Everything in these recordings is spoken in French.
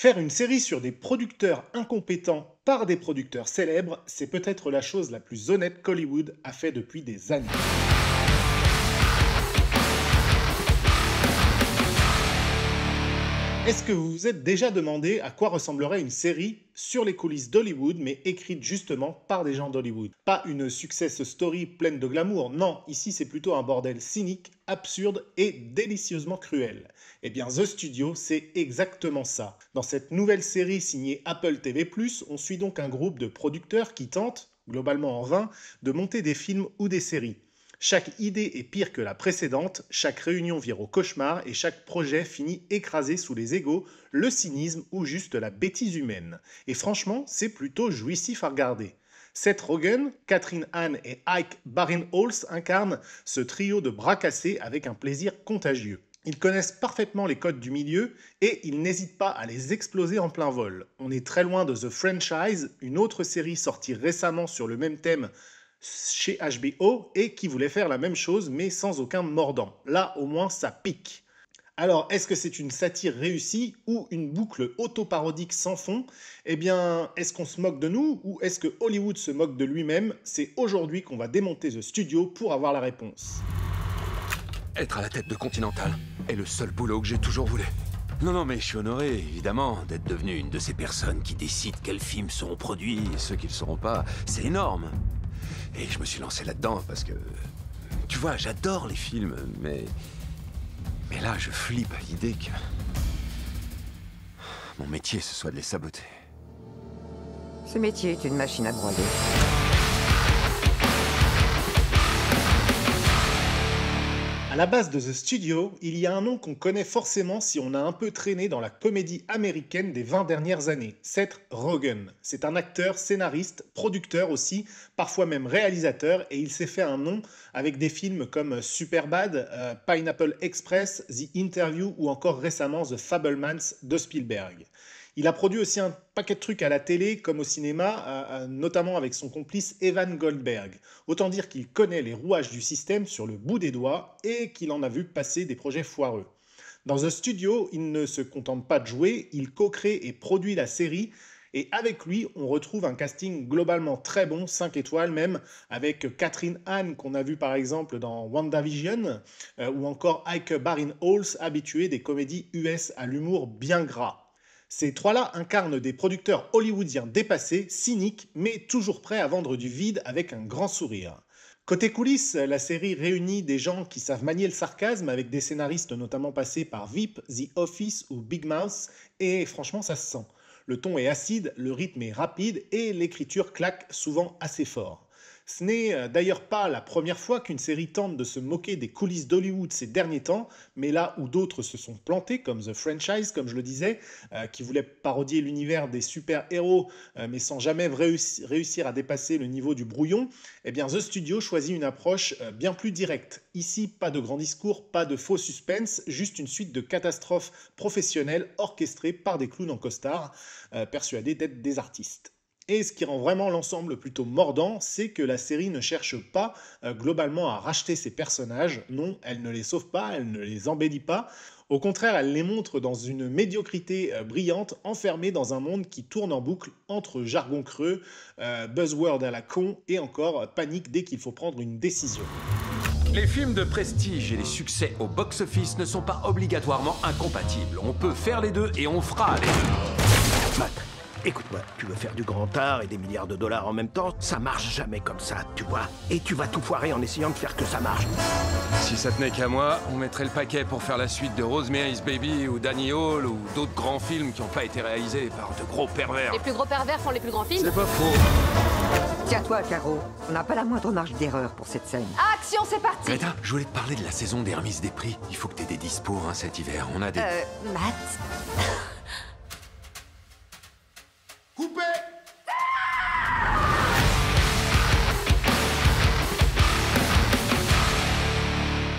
Faire une série sur des producteurs incompétents par des producteurs célèbres, c'est peut-être la chose la plus honnête qu'Hollywood a fait depuis des années. Est-ce que vous vous êtes déjà demandé à quoi ressemblerait une série sur les coulisses d'Hollywood, mais écrite justement par des gens d'Hollywood? Pas une success story pleine de glamour, non, ici c'est plutôt un bordel cynique, absurde et délicieusement cruel. Eh bien The Studio, c'est exactement ça. Dans cette nouvelle série signée Apple TV+, on suit donc un groupe de producteurs qui tentent, globalement en vain, de monter des films ou des séries. Chaque idée est pire que la précédente, chaque réunion vire au cauchemar et chaque projet finit écrasé sous les égos, le cynisme ou juste la bêtise humaine. Et franchement, c'est plutôt jouissif à regarder. Seth Rogen, Catherine Hahn et Ike Barinholtz incarnent ce trio de bras cassés avec un plaisir contagieux. Ils connaissent parfaitement les codes du milieu et ils n'hésitent pas à les exploser en plein vol. On est très loin de The Franchise, une autre série sortie récemment sur le même thème chez HBO et qui voulait faire la même chose mais sans aucun mordant. Là au moins ça pique. Alors est-ce que c'est une satire réussie ou une boucle autoparodique sans fond? Eh bien, est-ce qu'on se moque de nous ou est-ce que Hollywood se moque de lui-même? C'est aujourd'hui qu'on va démonter The Studio pour avoir la réponse. Être à la tête de Continental est le seul boulot que j'ai toujours voulu. Non, mais je suis honoré, évidemment, d'être devenu une de ces personnes qui décident quels films seront produits et ceux qui ne le seront pas. C'est énorme. Et je me suis lancé là-dedans parce que... Tu vois, j'adore les films, mais là, je flippe à l'idée que... mon métier, ce soit de les saboter. Ce métier est une machine à broyer. À la base de The Studio, il y a un nom qu'on connaît forcément si on a un peu traîné dans la comédie américaine des 20 dernières années, Seth Rogen. C'est un acteur, scénariste, producteur aussi, parfois même réalisateur, et il s'est fait un nom avec des films comme Superbad, Pineapple Express, The Interview ou encore récemment The Fabelmans de Spielberg. Il a produit aussi un paquet de trucs à la télé comme au cinéma, notamment avec son complice Evan Goldberg. Autant dire qu'il connaît les rouages du système sur le bout des doigts et qu'il en a vu passer des projets foireux. Dans The Studio, il ne se contente pas de jouer, il co-crée et produit la série. Et avec lui, on retrouve un casting globalement très bon, 5 étoiles même, avec Catherine Hahn qu'on a vu par exemple dans WandaVision, ou encore Ike Barinholtz, habitué des comédies US à l'humour bien gras. Ces trois-là incarnent des producteurs hollywoodiens dépassés, cyniques, mais toujours prêts à vendre du vide avec un grand sourire. Côté coulisses, la série réunit des gens qui savent manier le sarcasme avec des scénaristes notamment passés par VIP, The Office ou Big Mouth, et franchement ça se sent. Le ton est acide, le rythme est rapide et l'écriture claque souvent assez fort. Ce n'est d'ailleurs pas la première fois qu'une série tente de se moquer des coulisses d'Hollywood ces derniers temps, mais là où d'autres se sont plantés, comme The Franchise, comme je le disais, qui voulait parodier l'univers des super-héros, mais sans jamais réussir à dépasser le niveau du brouillon, eh bien The Studio choisit une approche bien plus directe. Ici, pas de grand discours, pas de faux suspense, juste une suite de catastrophes professionnelles orchestrées par des clowns en costard, persuadés d'être des artistes. Et ce qui rend vraiment l'ensemble plutôt mordant, c'est que la série ne cherche pas globalement à racheter ses personnages. Non, elle ne les sauve pas, elle ne les embellit pas. Au contraire, elle les montre dans une médiocrité brillante, enfermée dans un monde qui tourne en boucle entre jargon creux, buzzword à la con et encore panique dès qu'il faut prendre une décision. Les films de prestige et les succès au box-office ne sont pas obligatoirement incompatibles. On peut faire les deux et on fera les deux. Matt, écoute-moi, tu veux faire du grand art et des milliards de dollars en même temps, ça marche jamais comme ça, tu vois. Et tu vas tout foirer en essayant de faire que ça marche. Si ça tenait qu'à moi, on mettrait le paquet pour faire la suite de Rosemary's Baby ou Danny Hall ou d'autres grands films qui n'ont pas été réalisés par de gros pervers. Les plus gros pervers font les plus grands films. C'est pas faux. Tiens-toi, Caro, on n'a pas la moindre marge d'erreur pour cette scène. Action, c'est parti. Greta, je voulais te parler de la saison des remises des prix. Il faut que t'aies des dispos cet hiver. On a des... Matt. Coupé!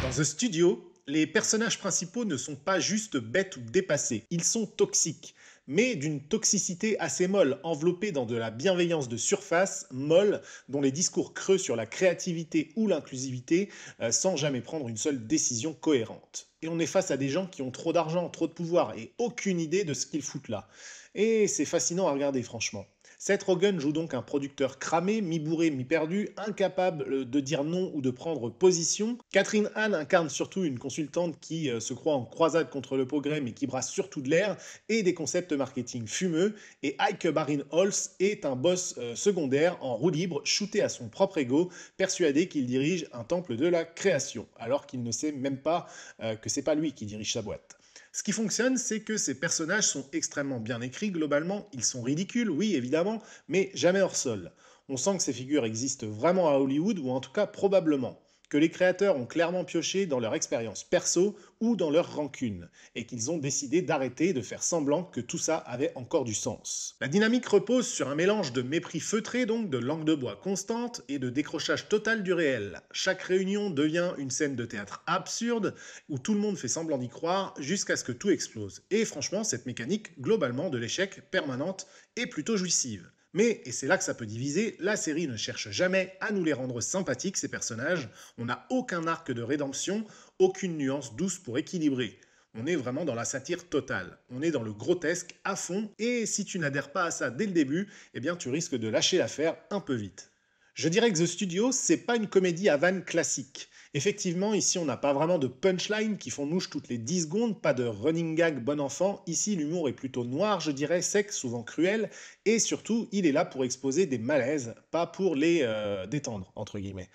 Dans The Studio, les personnages principaux ne sont pas juste bêtes ou dépassés, ils sont toxiques. mais d'une toxicité assez molle, enveloppée dans de la bienveillance de surface, molle, dont les discours creux sur la créativité ou l'inclusivité, sans jamais prendre une seule décision cohérente. Et on est face à des gens qui ont trop d'argent, trop de pouvoir et aucune idée de ce qu'ils foutent là. Et c'est fascinant à regarder franchement. Seth Rogen joue donc un producteur cramé, mi-bourré, mi-perdu, incapable de dire non ou de prendre position. Catherine Hahn incarne surtout une consultante qui se croit en croisade contre le progrès mais qui brasse surtout de l'air et des concepts marketing fumeux. Et Ike Barinholtz est un boss secondaire en roue libre, shooté à son propre ego, persuadé qu'il dirige un temple de la création, alors qu'il ne sait même pas que c'est pas lui qui dirige sa boîte. Ce qui fonctionne, c'est que ces personnages sont extrêmement bien écrits globalement, ils sont ridicules, oui évidemment, mais jamais hors sol. On sent que ces figures existent vraiment à Hollywood, ou en tout cas probablement, que les créateurs ont clairement pioché dans leur expérience perso ou dans leur rancune, et qu'ils ont décidé d'arrêter de faire semblant que tout ça avait encore du sens. La dynamique repose sur un mélange de mépris feutré, donc de langue de bois constante, et de décrochage total du réel. Chaque réunion devient une scène de théâtre absurde, où tout le monde fait semblant d'y croire, jusqu'à ce que tout explose. Et franchement, cette mécanique, globalement, de l'échec permanente, est plutôt jouissive. Mais, et c'est là que ça peut diviser, la série ne cherche jamais à nous les rendre sympathiques, ces personnages. On n'a aucun arc de rédemption, aucune nuance douce pour équilibrer. On est vraiment dans la satire totale. On est dans le grotesque à fond, et si tu n'adhères pas à ça dès le début, eh bien tu risques de lâcher l'affaire un peu vite. Je dirais que The Studio, c'est pas une comédie à vannes classique. Effectivement, ici on n'a pas vraiment de punchline qui font mouche toutes les 10 secondes, pas de running gag bon enfant. Ici l'humour est plutôt noir, je dirais, sec, souvent cruel, et surtout il est là pour exposer des malaises, pas pour les détendre, entre guillemets.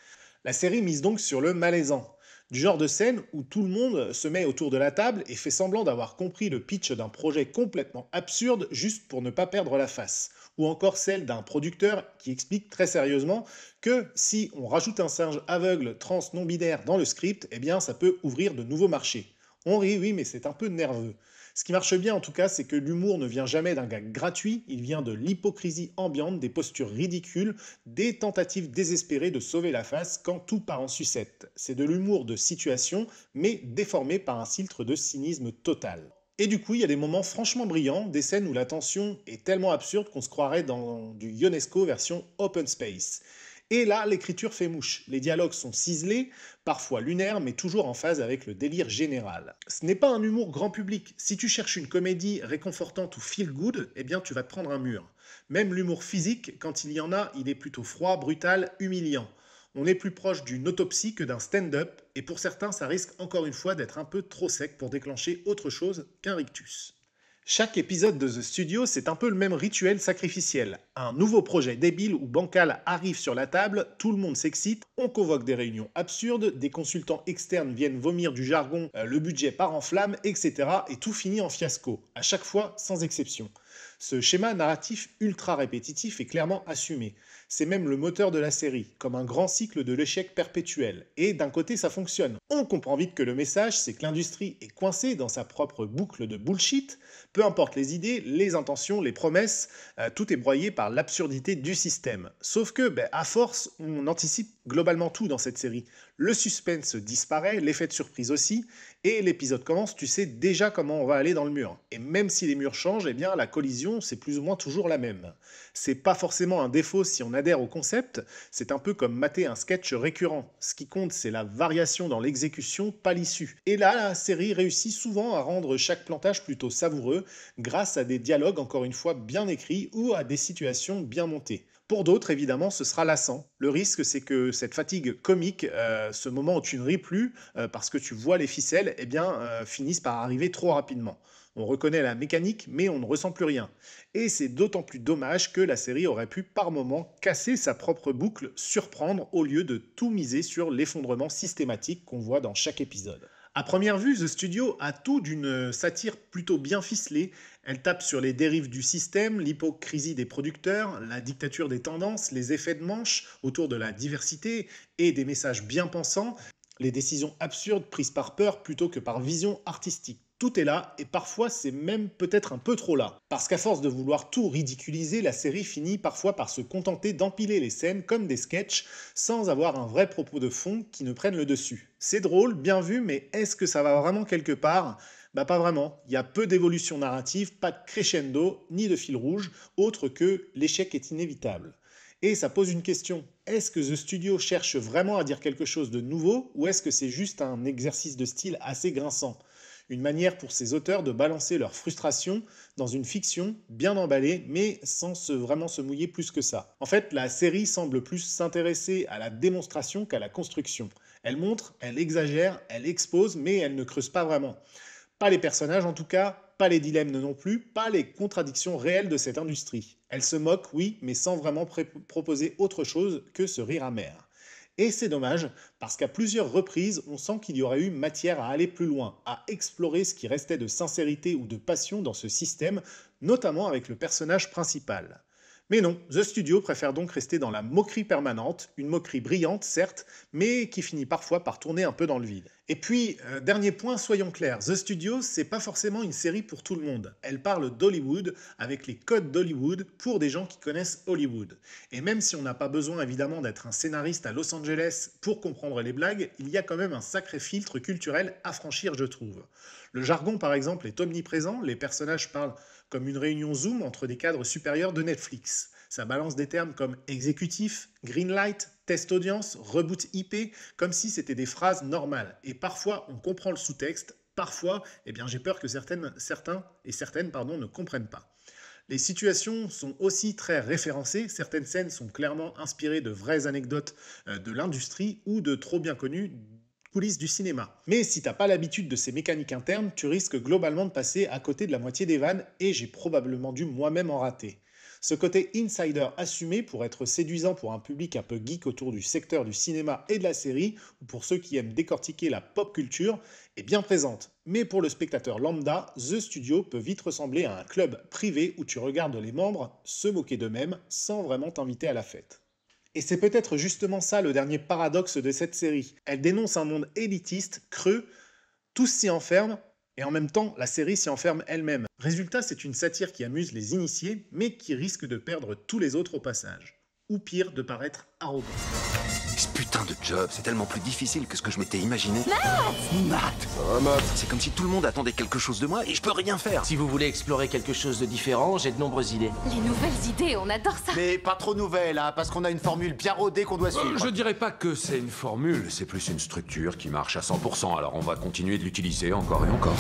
La série mise donc sur le malaisant. Du genre de scène où tout le monde se met autour de la table et fait semblant d'avoir compris le pitch d'un projet complètement absurde juste pour ne pas perdre la face. Ou encore celle d'un producteur qui explique très sérieusement que si on rajoute un singe aveugle trans non-binaire dans le script, eh bien ça peut ouvrir de nouveaux marchés. On rit, oui, mais c'est un peu nerveux. Ce qui marche bien en tout cas, c'est que l'humour ne vient jamais d'un gag gratuit, il vient de l'hypocrisie ambiante, des postures ridicules, des tentatives désespérées de sauver la face quand tout part en sucette. C'est de l'humour de situation, mais déformé par un filtre de cynisme total. Et du coup, il y a des moments franchement brillants, des scènes où la tension est tellement absurde qu'on se croirait dans du Ionesco version Open Space. Et là, l'écriture fait mouche. Les dialogues sont ciselés, parfois lunaires, mais toujours en phase avec le délire général. Ce n'est pas un humour grand public. Si tu cherches une comédie réconfortante ou feel good, eh bien tu vas te prendre un mur. Même l'humour physique, quand il y en a, il est plutôt froid, brutal, humiliant. On est plus proche d'une autopsie que d'un stand-up, et pour certains, ça risque encore une fois d'être un peu trop sec pour déclencher autre chose qu'un rictus. Chaque épisode de The Studio, c'est un peu le même rituel sacrificiel. Un nouveau projet débile ou bancal arrive sur la table, tout le monde s'excite, on convoque des réunions absurdes, des consultants externes viennent vomir du jargon, le budget part en flammes, etc. Et tout finit en fiasco, à chaque fois sans exception. Ce schéma narratif ultra répétitif est clairement assumé. C'est même le moteur de la série, comme un grand cycle de l'échec perpétuel. Et d'un côté, ça fonctionne. On comprend vite que le message, c'est que l'industrie est coincée dans sa propre boucle de bullshit. Peu importe les idées, les intentions, les promesses, tout est broyé par l'absurdité du système. Sauf que, à force, on anticipe globalement tout dans cette série. Le suspense disparaît, l'effet de surprise aussi, et l'épisode commence, tu sais déjà comment on va aller dans le mur. Et même si les murs changent, eh bien la collision, c'est plus ou moins toujours la même. C'est pas forcément un défaut si on adhère au concept, c'est un peu comme mater un sketch récurrent. Ce qui compte, c'est la variation dans l'exécution, pas l'issue. Et là, la série réussit souvent à rendre chaque plantage plutôt savoureux, grâce à des dialogues encore une fois bien écrits ou à des situations bien montées. Pour d'autres, évidemment, ce sera lassant. Le risque, c'est que cette fatigue comique, ce moment où tu ne ris plus parce que tu vois les ficelles, finissent par arriver trop rapidement. On reconnaît la mécanique, mais on ne ressent plus rien. Et c'est d'autant plus dommage que la série aurait pu par moments casser sa propre boucle, surprendre au lieu de tout miser sur l'effondrement systématique qu'on voit dans chaque épisode. À première vue, The Studio a tout d'une satire plutôt bien ficelée. Elle tape sur les dérives du système, l'hypocrisie des producteurs, la dictature des tendances, les effets de manche autour de la diversité et des messages bien pensants, les décisions absurdes prises par peur plutôt que par vision artistique. Tout est là, et parfois c'est même peut-être un peu trop là. Parce qu'à force de vouloir tout ridiculiser, la série finit parfois par se contenter d'empiler les scènes comme des sketchs, sans avoir un vrai propos de fond qui ne prenne le dessus. C'est drôle, bien vu, mais est-ce que ça va vraiment quelque part ? Bah pas vraiment, il y a peu d'évolution narrative, pas de crescendo, ni de fil rouge, autre que l'échec est inévitable. Et ça pose une question, est-ce que The Studio cherche vraiment à dire quelque chose de nouveau, ou est-ce que c'est juste un exercice de style assez grinçant? Une manière pour ces auteurs de balancer leur frustration dans une fiction bien emballée, mais sans vraiment se mouiller plus que ça. En fait, la série semble plus s'intéresser à la démonstration qu'à la construction. Elle montre, elle exagère, elle expose, mais elle ne creuse pas vraiment. Pas les personnages en tout cas, pas les dilemmes non plus, pas les contradictions réelles de cette industrie. Elle se moque, oui, mais sans vraiment proposer autre chose que ce rire amer. Et c'est dommage, parce qu'à plusieurs reprises, on sent qu'il y aurait eu matière à aller plus loin, à explorer ce qui restait de sincérité ou de passion dans ce système, notamment avec le personnage principal. Mais non, The Studio préfère donc rester dans la moquerie permanente, une moquerie brillante certes, mais qui finit parfois par tourner un peu dans le vide. Et puis, dernier point, soyons clairs, The Studio, c'est pas forcément une série pour tout le monde. Elle parle d'Hollywood, avec les codes d'Hollywood, pour des gens qui connaissent Hollywood. Et même si on n'a pas besoin évidemment d'être un scénariste à Los Angeles pour comprendre les blagues, il y a quand même un sacré filtre culturel à franchir, je trouve. Le jargon, par exemple, est omniprésent, les personnages parlent comme une réunion Zoom entre des cadres supérieurs de Netflix. Ça balance des termes comme exécutif, greenlight, test audience, reboot IP, comme si c'était des phrases normales. Et parfois, on comprend le sous-texte, parfois, j'ai peur que certains ne comprennent pas. Les situations sont aussi très référencées, certaines scènes sont clairement inspirées de vraies anecdotes de l'industrie ou de trop bien connues coulisses du cinéma. Mais si t'as pas l'habitude de ces mécaniques internes, tu risques globalement de passer à côté de la moitié des vannes et j'ai probablement dû moi-même en rater. Ce côté insider assumé pour être séduisant pour un public un peu geek autour du secteur du cinéma et de la série, ou pour ceux qui aiment décortiquer la pop culture, est bien présente. Mais pour le spectateur lambda, The Studio peut vite ressembler à un club privé où tu regardes les membres se moquer d'eux-mêmes sans vraiment t'inviter à la fête. Et c'est peut-être justement ça le dernier paradoxe de cette série. Elle dénonce un monde élitiste, creux, tous s'y enferment, et en même temps, la série s'y enferme elle-même. Résultat, c'est une satire qui amuse les initiés, mais qui risque de perdre tous les autres au passage. Ou pire, de paraître arrogant. Ce putain de job, c'est tellement plus difficile que ce que je m'étais imaginé. Matt, c'est comme si tout le monde attendait quelque chose de moi et je peux rien faire. Si vous voulez explorer quelque chose de différent, j'ai de nombreuses idées. Les nouvelles idées, on adore ça. Mais pas trop nouvelle, hein, parce qu'on a une formule bien rodée qu'on doit suivre. Je dirais pas que c'est une formule, c'est plus une structure qui marche à 100%, alors on va continuer de l'utiliser encore et encore.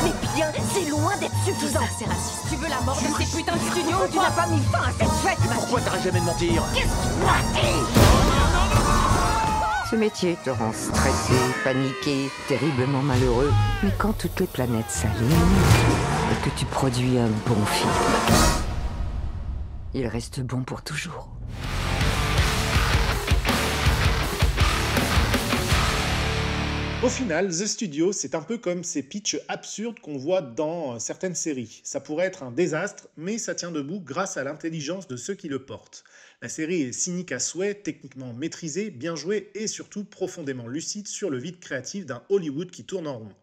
Mais bien, c'est loin d'être Tout suffisant. ça, c'est raciste. Tu veux la mort de ces putains de studios ou Tu n'as pas mis fin à cette fête, Mathieu. Pourquoi t'arrêtes jamais de mentir? Ce métier te rend stressé, paniqué, terriblement malheureux. Mais quand toutes les planètes s'alignent et que tu produis un bon film, il reste bon pour toujours. Au final, The Studio, c'est un peu comme ces pitchs absurdes qu'on voit dans certaines séries. Ça pourrait être un désastre, mais ça tient debout grâce à l'intelligence de ceux qui le portent. La série est cynique à souhait, techniquement maîtrisée, bien jouée et surtout profondément lucide sur le vide créatif d'un Hollywood qui tourne en rond.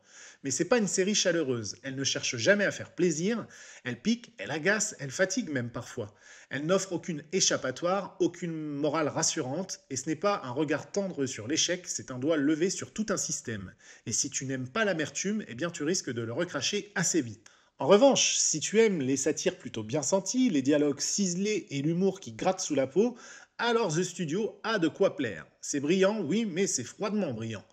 Mais c'est pas une série chaleureuse, elle ne cherche jamais à faire plaisir, elle pique, elle agace, elle fatigue même parfois. Elle n'offre aucune échappatoire, aucune morale rassurante, et ce n'est pas un regard tendre sur l'échec, c'est un doigt levé sur tout un système. Et si tu n'aimes pas l'amertume, eh bien tu risques de le recracher assez vite. En revanche, si tu aimes les satires plutôt bien senties, les dialogues ciselés et l'humour qui gratte sous la peau, alors The Studio a de quoi plaire. C'est brillant, oui, mais c'est froidement brillant.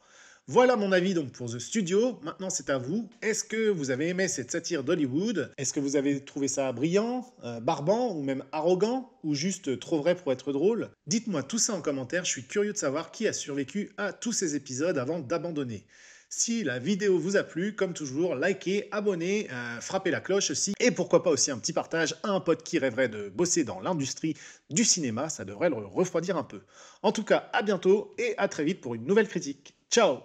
Voilà mon avis donc pour The Studio, maintenant c'est à vous. Est-ce que vous avez aimé cette satire d'Hollywood? Est-ce que vous avez trouvé ça brillant, barbant ou même arrogant? Ou juste trop vrai pour être drôle? Dites-moi tout ça en commentaire, je suis curieux de savoir qui a survécu à tous ces épisodes avant d'abandonner. Si la vidéo vous a plu, comme toujours, likez, abonnez, frappez la cloche aussi. Et pourquoi pas aussi un petit partage à un pote qui rêverait de bosser dans l'industrie du cinéma, ça devrait le refroidir un peu. En tout cas, à bientôt et à très vite pour une nouvelle critique. Ciao!